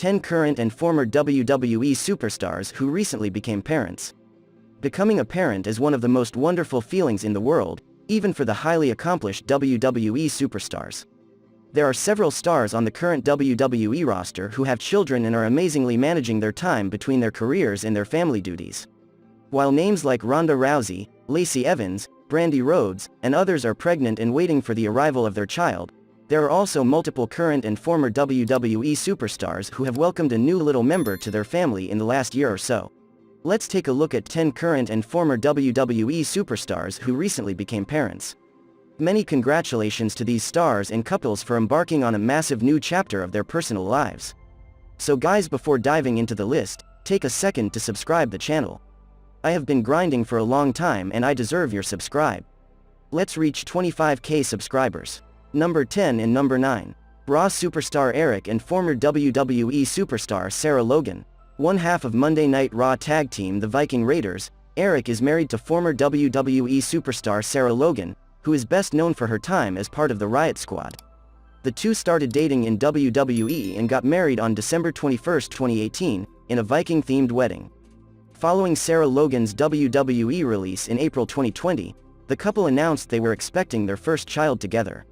10 current and former WWE superstars who recently became parents. Becoming a parent is one of the most wonderful feelings in the world, even for the highly accomplished WWE superstars. There are several stars on the current WWE roster who have children and are amazingly managing their time between their careers and their family duties. While names like Ronda Rousey, Lacey Evans, Brandi Rhodes, and others are pregnant and waiting for the arrival of their child, there are also multiple current and former WWE superstars who have welcomed a new little member to their family in the last year or so. Let's take a look at 10 current and former WWE superstars who recently became parents. Many congratulations to these stars and couples for embarking on a massive new chapter of their personal lives. So guys, before diving into the list, take a second to subscribe the channel. I have been grinding for a long time and I deserve your subscribe. Let's reach 25k subscribers. Number 10 and number 9. Raw superstar Eric and former WWE superstar Sarah Logan. One half of Monday Night Raw tag team the Viking Raiders, Eric is married to former WWE superstar Sarah Logan, who is best known for her time as part of the Riot Squad. The two started dating in WWE and got married on December 21, 2018, in a Viking-themed wedding. Following Sarah Logan's WWE release in April 2020, the couple announced they were expecting their first child together.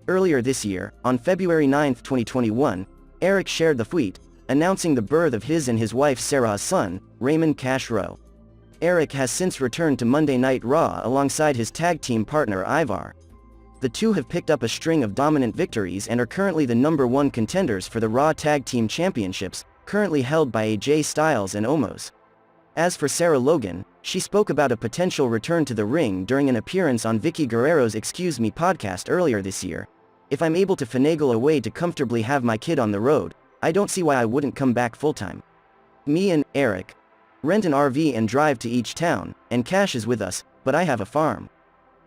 Earlier this year, on February 9, 2021, Eric shared the tweet, announcing the birth of his and his wife Sarah's son, Raymond Cash Rowe. Eric has since returned to Monday Night Raw alongside his tag team partner Ivar. The two have picked up a string of dominant victories and are currently the #1 contenders for the Raw Tag Team Championships, currently held by AJ Styles and Omos. As for Sarah Logan, she spoke about a potential return to the ring during an appearance on Vicky Guerrero's Excuse Me podcast earlier this year. If I'm able to finagle a way to comfortably have my kid on the road, I don't see why I wouldn't come back full-time. Me and Eric rent an RV and drive to each town, and Cash is with us, but I have a farm.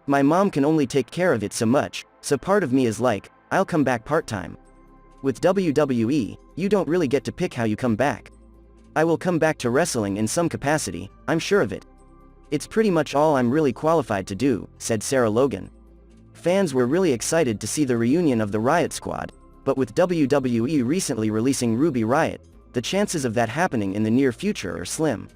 My mom can only take care of it so much, so part of me is like, I'll come back part-time. With WWE, you don't really get to pick how you come back. I will come back to wrestling in some capacity, I'm sure of it. It's pretty much all I'm really qualified to do, said Sarah Logan. Fans were really excited to see the reunion of the Riot Squad, but with WWE recently releasing Ruby Riot, the chances of that happening in the near future are slim.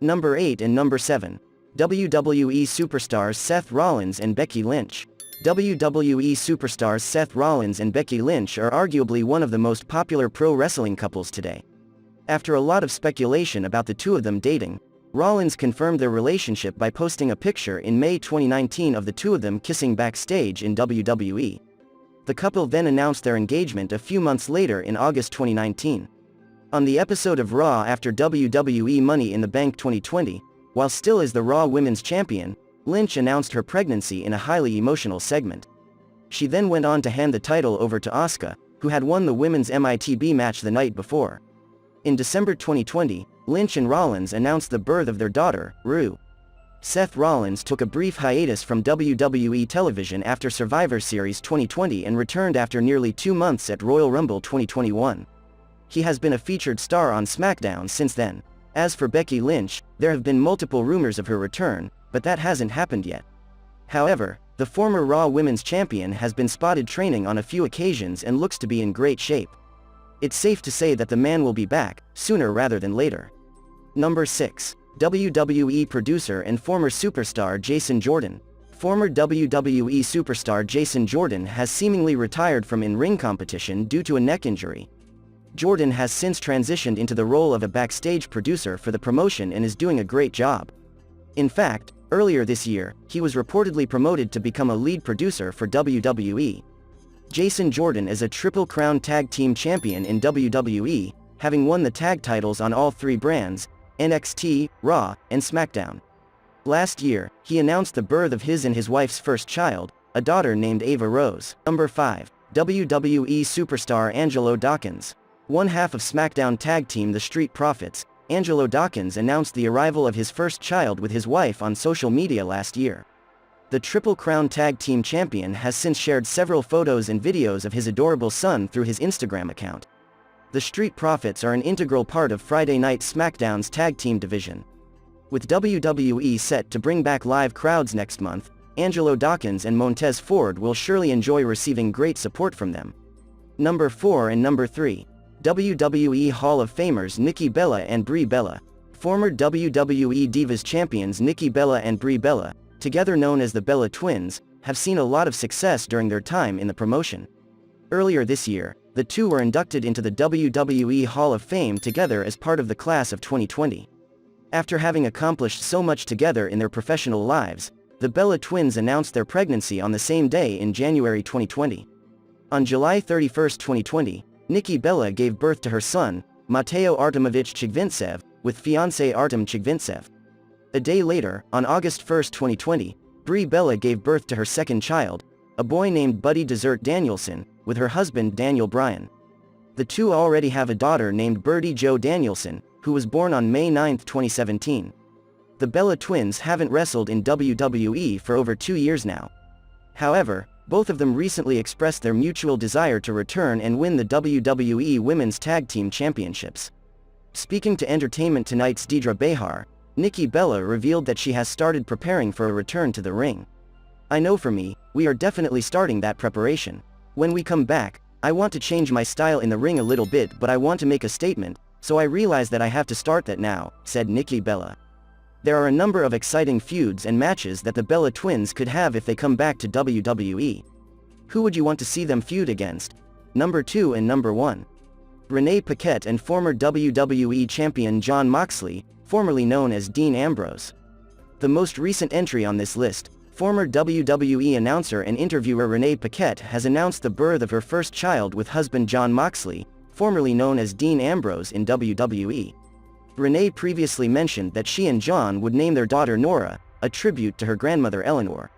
Number 8 and number 7. WWE Superstars Seth Rollins and Becky Lynch. WWE Superstars Seth Rollins and Becky Lynch are arguably one of the most popular pro wrestling couples today. After a lot of speculation about the two of them dating, Rollins confirmed their relationship by posting a picture in May 2019 of the two of them kissing backstage in WWE. The couple then announced their engagement a few months later in August 2019. On the episode of Raw after WWE Money in the Bank 2020, while still as the Raw Women's Champion, Lynch announced her pregnancy in a highly emotional segment. She then went on to hand the title over to Asuka, who had won the women's MITB match the night before. In December 2020, Lynch and Rollins announced the birth of their daughter, Rue. Seth Rollins took a brief hiatus from WWE television after Survivor Series 2020 and returned after nearly 2 months at Royal Rumble 2021. He has been a featured star on SmackDown since then. As for Becky Lynch, there have been multiple rumors of her return, but that hasn't happened yet. However, the former Raw Women's Champion has been spotted training on a few occasions and looks to be in great shape. It's safe to say that the man will be back, sooner rather than later. Number 6. WWE producer and former superstar Jason Jordan. Former WWE superstar Jason Jordan has seemingly retired from in-ring competition due to a neck injury. Jordan has since transitioned into the role of a backstage producer for the promotion and is doing a great job. In fact, earlier this year, he was reportedly promoted to become a lead producer for WWE. Jason Jordan is a Triple Crown Tag Team Champion in WWE, having won the tag titles on all 3 brands, NXT, Raw, and SmackDown. Last year, he announced the birth of his and his wife's first child, a daughter named Ava Rose. Number 5. WWE superstar Angelo Dawkins. One half of SmackDown tag team The Street Profits, Angelo Dawkins announced the arrival of his first child with his wife on social media last year. The Triple Crown Tag Team Champion has since shared several photos and videos of his adorable son through his Instagram account. The Street Profits are an integral part of Friday Night SmackDown's tag team division. With WWE set to bring back live crowds next month, Angelo Dawkins and Montez Ford will surely enjoy receiving great support from them. Number 4 and number 3. WWE Hall of Famers Nikki Bella and Brie Bella. Former WWE Divas champions Nikki Bella and Brie Bella, together known as the Bella Twins, have seen a lot of success during their time in the promotion. Earlier this year, the two were inducted into the WWE Hall of Fame together as part of the class of 2020. After having accomplished so much together in their professional lives, the Bella Twins announced their pregnancy on the same day in January 2020. On July 31, 2020, Nikki Bella gave birth to her son, Mateo Artemovich Chigvintsev, with fiancé Artem Chigvintsev. A day later, on August 1, 2020, Brie Bella gave birth to her second child, a boy named Buddy Desert Danielson, with her husband Daniel Bryan. The two already have a daughter named Birdie Jo Danielson, who was born on May 9, 2017. The Bella Twins haven't wrestled in WWE for over 2 years now. However, both of them recently expressed their mutual desire to return and win the WWE Women's Tag Team Championships. Speaking to Entertainment Tonight's Deidre Behar, Nikki Bella revealed that she has started preparing for a return to the ring. "I know for me, we are definitely starting that preparation. When we come back, I want to change my style in the ring a little bit, but I want to make a statement, so I realize that I have to start that now," said Nikki Bella. There are a number of exciting feuds and matches that the Bella Twins could have if they come back to WWE. Who would you want to see them feud against? Number 2 and Number 1. Renee Paquette and former WWE Champion Jon Moxley, formerly known as Dean Ambrose. The most recent entry on this list, former WWE announcer and interviewer Renee Paquette has announced the birth of her first child with husband Jon Moxley, formerly known as Dean Ambrose in WWE. Renee previously mentioned that she and Jon would name their daughter Nora, a tribute to her grandmother Eleanor.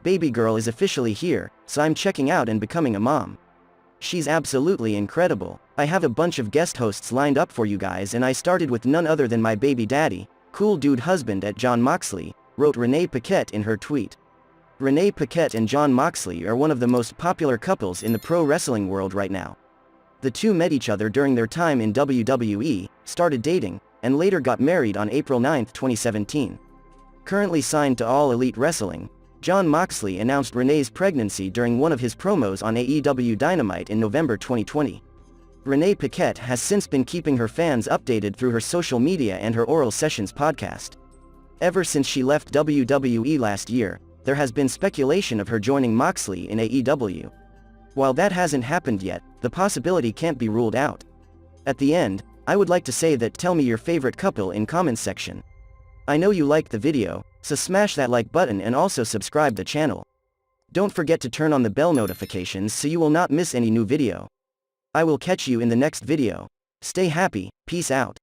"Baby girl is officially here, so I'm checking out and becoming a mom. She's absolutely incredible. I have a bunch of guest hosts lined up for you guys, and I started with none other than my baby daddy, cool dude husband at Jon Moxley," wrote Renee Paquette in her tweet. Renee Paquette and Jon Moxley are one of the most popular couples in the pro wrestling world right now. The two met each other during their time in WWE, started dating, and later got married on April 9, 2017. Currently signed to All Elite Wrestling, Jon Moxley announced Renee's pregnancy during one of his promos on AEW Dynamite in November 2020. Renee Paquette has since been keeping her fans updated through her social media and her Oral Sessions podcast. Ever since she left WWE last year, there has been speculation of her joining Moxley in AEW. While that hasn't happened yet, the possibility can't be ruled out. At the end, I would like to say that tell me your favorite couple in comments section. I know you liked the video, so smash that like button and also subscribe the channel. Don't forget to turn on the bell notifications so you will not miss any new video. I will catch you in the next video. Stay happy, peace out.